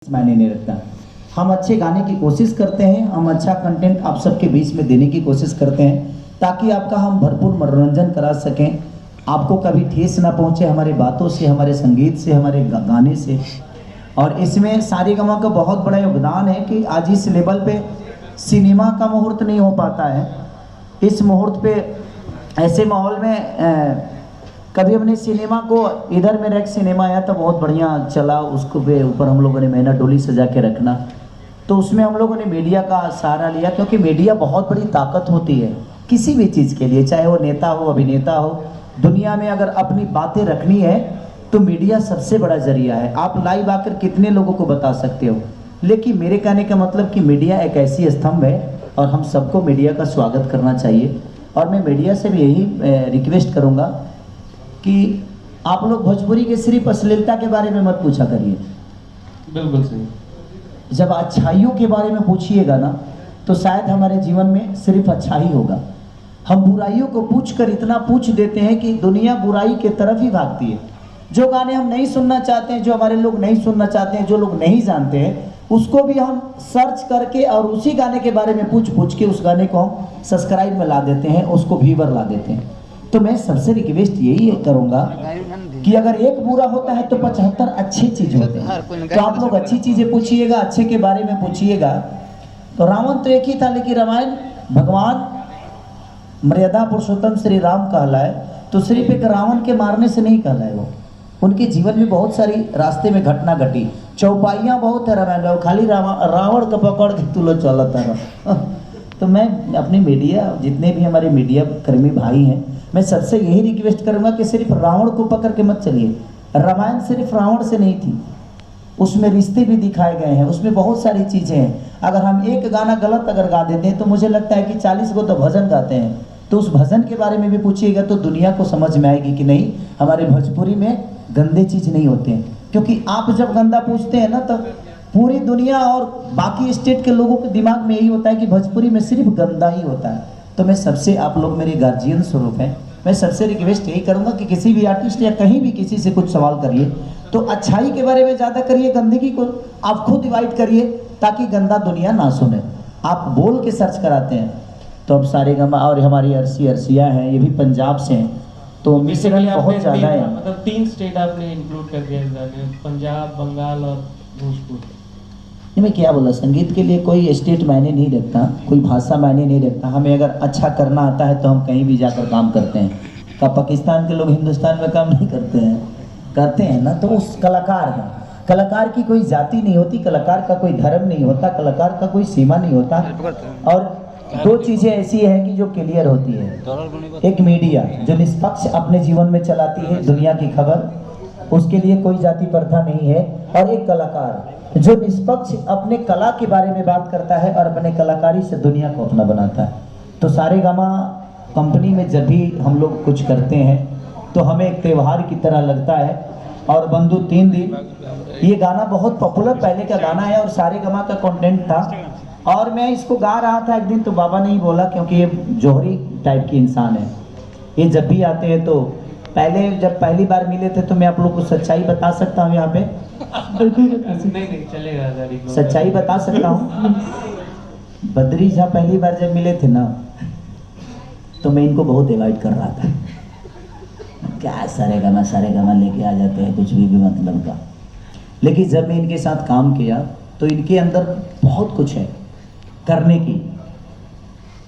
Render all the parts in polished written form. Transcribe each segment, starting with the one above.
मायने नहीं रखता। हम अच्छे गाने की कोशिश करते हैं, हम अच्छा कंटेंट आप सबके बीच में देने की कोशिश करते हैं ताकि आपका हम भरपूर मनोरंजन करा सकें, आपको कभी ठेस ना पहुंचे हमारी बातों से, हमारे संगीत से, हमारे गाने से। और इसमें सारेगामा का बहुत बड़ा योगदान है कि आज इस लेवल पे सिनेमा का मुहूर्त नहीं हो पाता है। इस मुहूर्त पे ऐसे माहौल में कभी हमने सिनेमा को, इधर मेरा एक सिनेमा आया था बहुत बढ़िया चला, उसको पे ऊपर हम लोगों ने मैना डोली सजा के रखना, तो उसमें हम लोगों ने मीडिया का सहारा लिया, क्योंकि मीडिया बहुत बड़ी ताकत होती है किसी भी चीज़ के लिए, चाहे वो नेता हो, अभिनेता हो। दुनिया में अगर अपनी बातें रखनी है तो मीडिया सबसे बड़ा जरिया है। आप लाइव आकर कितने लोगों को बता सकते हो, लेकिन मेरे कहने का मतलब कि मीडिया एक ऐसी स्तंभ है और हम सबको मीडिया का स्वागत करना चाहिए। और मैं मीडिया से भी यही रिक्वेस्ट करूँगा कि आप लोग भोजपुरी के सिर्फ अश्लीलता के बारे में मत पूछा करिए। बिल्कुल सही। जब अच्छाइयों के बारे में पूछिएगा ना तो शायद हमारे जीवन में सिर्फ अच्छा ही होगा। हम बुराइयों को पूछकर इतना पूछ देते हैं कि दुनिया बुराई के तरफ ही भागती है। जो गाने हम नहीं सुनना चाहते हैं, जो हमारे लोग नहीं सुनना चाहते हैं, जो लोग नहीं जानते हैं, उसको भी हम सर्च करके और उसी गाने के बारे में पूछ के उस गाने को हम सब्सक्राइब में ला देते हैं, उसको व्यूवर ला देते हैं। तो मैं सबसे रिक्वेस्ट यही करूंगा कि अगर एक बुरा होता है तो 75 अच्छी चीज होते हैं, तो आप लोग अच्छी चीजें पूछिएगा, अच्छे के बारे में पूछिएगा। तो रावण तो एक ही था, लेकिन रामायण भगवान मर्यादा पुरुषोत्तम श्री राम कहलाए तो सिर्फ एक रावण के मारने से नहीं कहलाए। वो उनके जीवन में बहुत सारी रास्ते में घटना घटी, चौपाइयाँ बहुत है रामायण, खाली रावण का पकड़ के तुलो चलता रहा। तो मैं अपने मीडिया, जितने भी हमारे मीडिया कर्मी भाई हैं, मैं सबसे यही रिक्वेस्ट करूंगा कि सिर्फ रावण को पकड़ के मत चलिए। रामायण सिर्फ रावण से नहीं थी, उसमें रिश्ते भी दिखाए गए हैं, उसमें बहुत सारी चीज़ें हैं। अगर हम एक गाना गलत अगर गा देते हैं तो मुझे लगता है कि 40 को तो भजन गाते हैं, तो उस भजन के बारे में भी पूछिएगा तो दुनिया को समझ में आएगी कि नहीं, हमारे भोजपुरी में गंदे चीज़ नहीं होते हैं। क्योंकि आप जब गंदा पूछते हैं ना तो पूरी दुनिया और बाकी स्टेट के लोगों के दिमाग में यही होता है कि भोजपुरी में सिर्फ गंदा ही होता है। तो मैं सबसे, आप लोग मेरे गार्जियन स्वरूप हैं, मैं सबसे रिक्वेस्ट यही करूंगा कि किसी भी आर्टिस्ट या कहीं भी किसी से कुछ सवाल करिए तो अच्छाई के बारे में ज़्यादा करिए, गंदगी को आप खुद डिवाइड करिए ताकि गंदा दुनिया ना सुने। आप बोल के सर्च कराते हैं तो अब सारेगामा, और हमारी अर्सिया हैं, ये भी पंजाब से हैं, तो मिश्रण बहुत ज़्यादा है। मतलब 3 स्टेट आपने इंक्लूड कर दिया इस गाने में, पंजाब, बंगाल और भोजपुर। मैं क्या बोला, संगीत के लिए कोई स्टेट मायने नहीं रखता, कोई भाषा मायने नहीं रखता। हमें अगर अच्छा करना आता है तो हम कहीं भी जाकर काम करते हैं। क्या पाकिस्तान के लोग हिंदुस्तान में काम नहीं करते हैं? करते हैं ना। तो उस कलाकार है, कलाकार की कोई जाति नहीं होती, कलाकार का कोई धर्म नहीं होता, कलाकार का कोई सीमा नहीं होता। और 2 चीज़ें ऐसी हैं कि जो क्लियर होती है, एक मीडिया जो निष्पक्ष अपने जीवन में चलाती है दुनिया की खबर, उसके लिए कोई जाति प्रथा नहीं है, और एक कलाकार जो निष्पक्ष अपने कला के बारे में बात करता है और अपने कलाकारी से दुनिया को अपना बनाता है। तो सारेगामा कंपनी में जब भी हम लोग कुछ करते हैं तो हमें एक त्यौहार की तरह लगता है। और बंधु 3 दिन, ये गाना बहुत पॉपुलर पहले का गाना है और सारेगामा का कंटेंट था, और मैं इसको गा रहा था एक दिन तो बाबा ने ही बोला, क्योंकि ये जोहरी टाइप की इंसान है, ये जब भी आते हैं तो पहले जब पहली बार मिले थे तो मैं आप लोग को सच्चाई बता सकता हूँ यहाँ पे, नहीं चलेगा, सच्चाई बता सकता हूँ। बद्री झा पहली बार जब मिले थे ना तो मैं इनको बहुत अवॉइड कर रहा था, क्या सारेगामा लेके आ जाते हैं, कुछ भी मतलब का। लेकिन जब मैं इनके साथ काम किया तो इनके अंदर बहुत कुछ है करने की।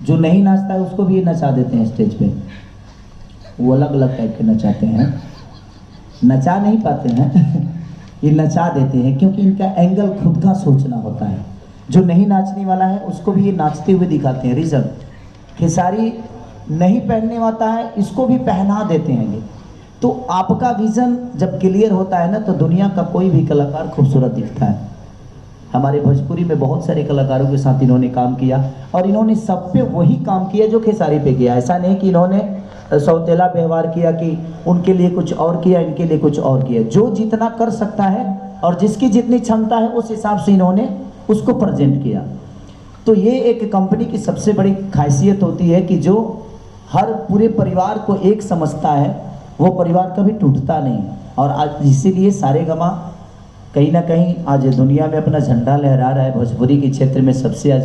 जो नहीं नाचता है उसको भी ये नचा देते हैं स्टेज पे, वो अलग अलग टाइप के नचाते हैं, नचा नहीं पाते हैं ये नचा देते हैं, क्योंकि इनका एंगल खुद का सोचना होता है। जो नहीं नाचने वाला है उसको भी ये नाचते हुए दिखाते हैं। रीजन खेसारी नहीं पहनने वाला है, इसको भी पहना देते हैं ये। तो आपका विजन जब क्लियर होता है ना तो दुनिया का कोई भी कलाकार खूबसूरत दिखता है। हमारे भोजपुरी में बहुत सारे कलाकारों के साथ इन्होंने काम किया और इन्होंने सब पे वही काम किया जो खेसारी पे किया। ऐसा नहीं कि इन्होंने सौतेला व्यवहार किया कि उनके लिए कुछ और किया, इनके लिए कुछ और किया। जो जितना कर सकता है और जिसकी जितनी क्षमता है उस हिसाब से इन्होंने उसको प्रेजेंट किया। तो ये एक कंपनी की सबसे बड़ी खासियत होती है कि जो हर पूरे परिवार को एक समझता है, वो परिवार कभी टूटता नहीं। और आज इसीलिए सारेगामा कहीं ना कहीं आज दुनिया में अपना झंडा लहरा रहा है भोजपुरी के क्षेत्र में सबसे आज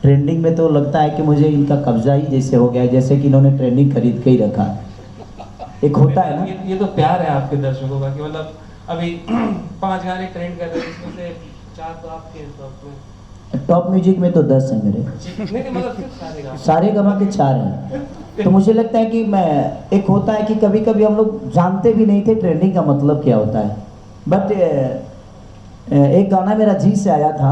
ट्रेंडिंग में। तो लगता है कि मुझे इनका कब्जा ही जैसे हो गया है, जैसे कि इन्होंने ट्रेंडिंग खरीद के ही रखा है। एक होता है ना, ये तो प्यार है आपके दर्शकों का कि मतलब अभी 5 गाने ट्रेंड कर रहे हैं, इसमें से 4 तो आपके हैं top में। टॉप म्यूजिक में तो 10 है मेरे, नहीं मतलब सिर्फ सारे सारे गमा के 4 हैं। तो मुझे लगता है कि मैं, एक होता है कि कभी कभी हम लोग जानते भी नहीं थे ट्रेंडिंग का मतलब क्या होता है। बट एक गाना मेरा जी से आया था,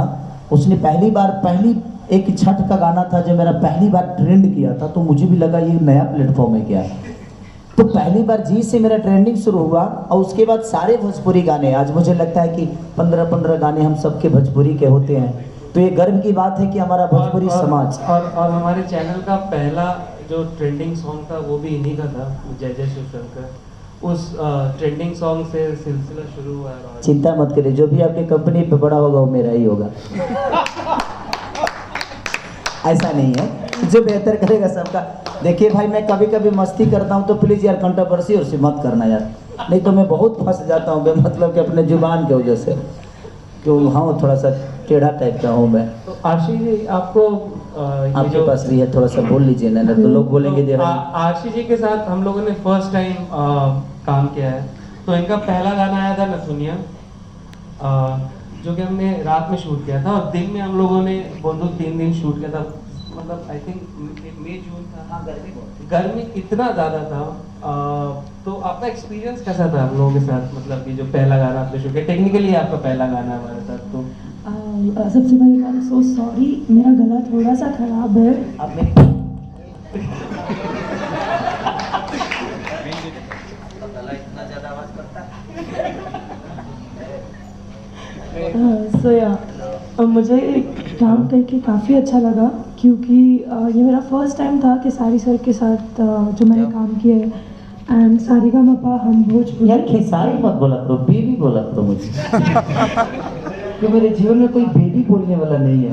उसने पहली एक छठ का गाना था जो मेरा पहली बार ट्रेंड किया था, तो मुझे भी लगा ये नया प्लेटफॉर्म है क्या। तो पहली बार जी से मेरा ट्रेंडिंग शुरू हुआ और उसके बाद सारे भोजपुरी गाने, आज मुझे लगता है कि 15 गाने हम सबके भोजपुरी के होते हैं। तो ये गर्व की बात है कि हमारा भोजपुरी समाज और हमारे चैनल का पहला जो ट्रेंडिंग सॉन्ग था वो भी इन्हीं का था, जय जय शिव शंकर। उस ट्रेंडिंग सॉन्ग से सिलसिला शुरू हुआ है। चिंता मत करिए, जो भी आपकी कंपनी पे बड़ा होगा वो मेरा ही होगा। ऐसा नहीं है, जो बेहतर करेगा सबका। देखिए भाई, मैं कभी कभी मस्ती करता हूँ तो प्लीज़ यार कंट्रोवर्सी और से मत करना यार, नहीं तो मैं बहुत फंस जाता हूँ मतलब कि अपने जुबान की वजह से, क्यों हाँ थोड़ा सा टेढ़ा टाइप का हूँ मैं। तो आशीष जी आपको आपके पास भी है, थोड़ा सा बोल लीजिए ना, तो लोग बोलेंगे जो आशीष जी के साथ हम लोगों ने फर्स्ट टाइम काम किया है। तो इनका पहला गाना आया था नथुनिया, जो कि हमने रात में शूट किया था और दिन में हम लोगों ने बोंदू 3 दिन शूट किया था। मतलब आई थिंक मई जून था। हाँ, गर्मी इतना ज़्यादा था। तो आपका एक्सपीरियंस कैसा था हम लोगों के साथ, मतलब कि जो पहला गाना आपने शूट किया, टेक्निकली आपका पहला गाना हमारे साथ। तो सबसे पहले आई एम सो सॉरी, मेरा गला थोड़ा सा खराब है। अब मेरी सो या मुझे काम करके काफ़ी अच्छा लगा, क्योंकि ये मेरा फर्स्ट टाइम था कि सारी सर के साथ जो मैंने काम किया है। एंड सारेगामापा हम भोजपुरी। यार खेसारी मत बोला करो, बेबी बोला करो मुझे। कि मेरे जीवन में कोई बेबी बोलने वाला नहीं है।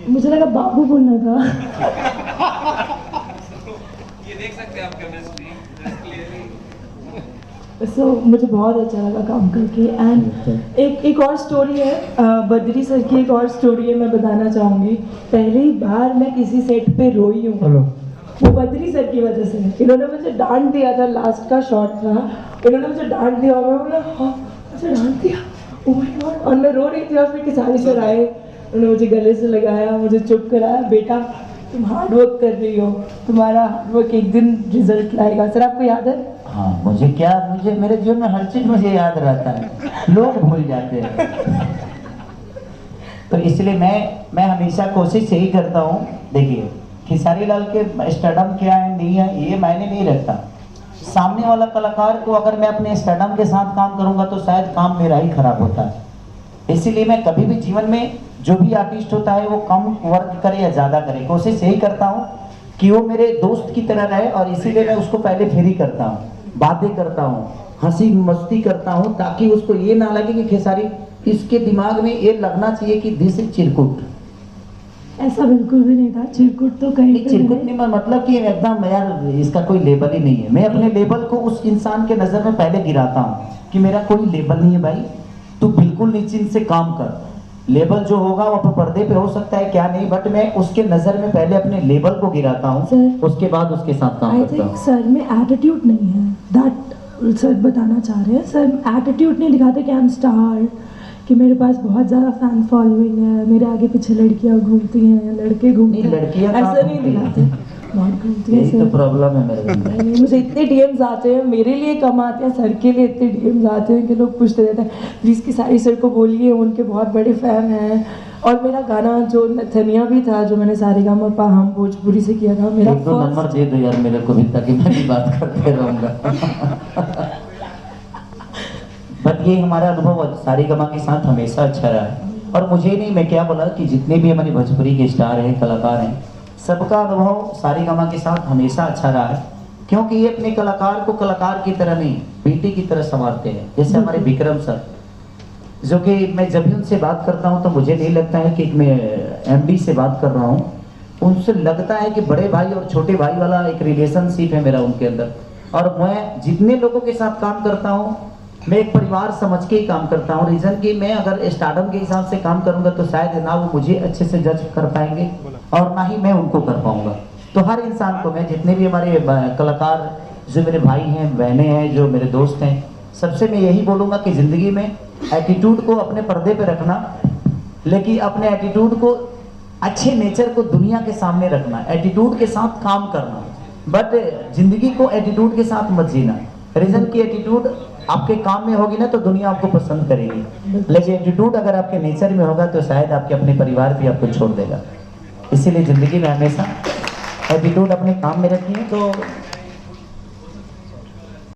मुझे लगा बाबू बोलना था। ये देख सकते हैं आप केमिस्ट्री क्लियरली। सो मुझे बहुत अच्छा लगा काम करके। एंड एक और स्टोरी है, बद्री सर की एक और स्टोरी है, मैं बताना चाहूँगी। पहली बार मैं किसी सेट पे रोई हूँ, वो बद्री सर की वजह से। इन्होंने मुझे डांट दिया था, लास्ट का शॉट था, इन्होंने मुझे डांट दिया और मैं बोला हाँ मुझे डांट दिया, ओह माय गॉड। और मैं रो रही थी और फिर किसारी सर आए, उन्होंने मुझे गले से लगाया, मुझे चुप कराया, बेटा तुम हार्ड वर्क कर रही हो, तुम्हारा हार्ड वर्क एक दिन रिजल्ट लाएगा। सर आपको याद है? हाँ, मुझे मेरे जीवन में हर चीज मुझे याद रहता है, लोग भूल जाते हैं। तो इसलिए मैं हमेशा कोशिश यही करता हूँ। देखिए, खेसारी लाल के स्टेडम क्या है नहीं है ये मायने नहीं रखता। सामने वाला कलाकार को अगर मैं अपने स्टेडम के साथ काम करूंगा तो शायद काम मेरा ही खराब होता है। इसीलिए मैं कभी भी जीवन में जो भी आर्टिस्ट होता है वो कम वर्क करे या ज़्यादा करे, कोशिश यही करता हूँ कि वो मेरे दोस्त की तरह रहे। और इसीलिए मैं उसको पहले फ्री करता हूँ, बातें करता हूँ, हंसी मस्ती करता हूँ, ताकि उसको ये ना लगे कि खेसारी, इसके दिमाग में ये लगना चाहिए कि दिस इज चिरकुट। ऐसा बिल्कुल भी नहीं था, चिरकुट तो कहीं पे चिरकुट नहीं। नहीं, मतलब कि एकदम यार इसका कोई लेबल ही नहीं है। मैं अपने लेबल को उस इंसान के नज़र में पहले गिराता हूँ कि मेरा कोई लेबल नहीं है भाई, तू बिल्कुल निश्चिंत से काम कर। लेबल जो होगा वो अपने पर्दे पे हो सकता है क्या नहीं, बट मैं उसके नज़र में पहले अपने लेबल को गिराता हूँ, सर, उसके बाद उसके साथ काम आई करता थिंक हूँ। सर में एटीट्यूड नहीं है, दैट सर बताना चाह रहे हैं। सर एटीट्यूड नहीं दिखाते कि आई एम स्टार, कि मेरे पास बहुत ज़्यादा फैन फॉलोइंग है, मेरे आगे पीछे लड़कियाँ घूमती हैं, लड़के घूमते हैं, लड़कियाँ ऐसा नहीं दिखाते, बहुत घूमती हैं यही तो सर। प्रॉब्लम है मेरे अंदर। नहीं, मुझे इतने डीएम्स आते हैं, मेरे लिए कम आते हैं, सर के लिए इतने डीएम्स आते हैं कि लोग पूछते रहते हैं प्लीज़ खेसारी सर को बोलिए, उनके बहुत बड़े फ़ैन हैं। और मेरा गाना जो नथनिया भी था, जो मैंने सारेगामापा हम भोजपुरी से किया था, मेरा एक दो नंबर दे दो यार मेरे को भी, ताकि मैं भी बात करते रहूँगा। बट ये हमारा अनुभव सारेगामा के साथ हमेशा अच्छा रहा है। और मुझे नहीं, मैं क्या बोला कि जितने भी हमारे भोजपुरी के स्टार हैं, कलाकार हैं, सबका अनुभव सारेगामा के साथ हमेशा अच्छा रहा है। क्योंकि ये अपने कलाकार को कलाकार की तरह नहीं, बेटी की तरह संवारते हैं। जैसे हमारे विक्रम सर, जो कि मैं जब भी उनसे बात करता हूं तो मुझे नहीं लगता है कि मैं एमडी से बात कर रहा हूं, उनसे लगता है कि बड़े भाई और छोटे भाई वाला एक रिलेशनशिप है मेरा उनके अंदर। और मैं जितने लोगों के साथ काम करता हूं मैं एक परिवार समझ के ही काम करता हूँ। रीज़न कि मैं अगर स्टार्टअप के हिसाब से काम करूँगा तो शायद ना वो मुझे अच्छे से जज कर पाएंगे और ना ही मैं उनको कर पाऊँगा। तो हर इंसान को, मैं जितने भी हमारे कलाकार जो मेरे भाई हैं, बहनें हैं, जो मेरे दोस्त हैं, सबसे मैं यही बोलूँगा कि ज़िंदगी में एटीट्यूड को अपने पर्दे पे रखना, लेकिन अपने एटीट्यूड को, अच्छे नेचर को दुनिया के सामने रखना, एटीट्यूड के साथ काम करना, बट ज़िंदगी को एटीट्यूड के साथ मत जीना। रीज़न की एटीट्यूड आपके काम में होगी ना तो दुनिया आपको पसंद करेगी, लेकिन एटीट्यूड अगर आपके नेचर में होगा तो शायद आपके अपने परिवार भी आपको छोड़ देगा। इसीलिए ज़िंदगी में हमेशा एटीट्यूड अपने काम में रखिए। तो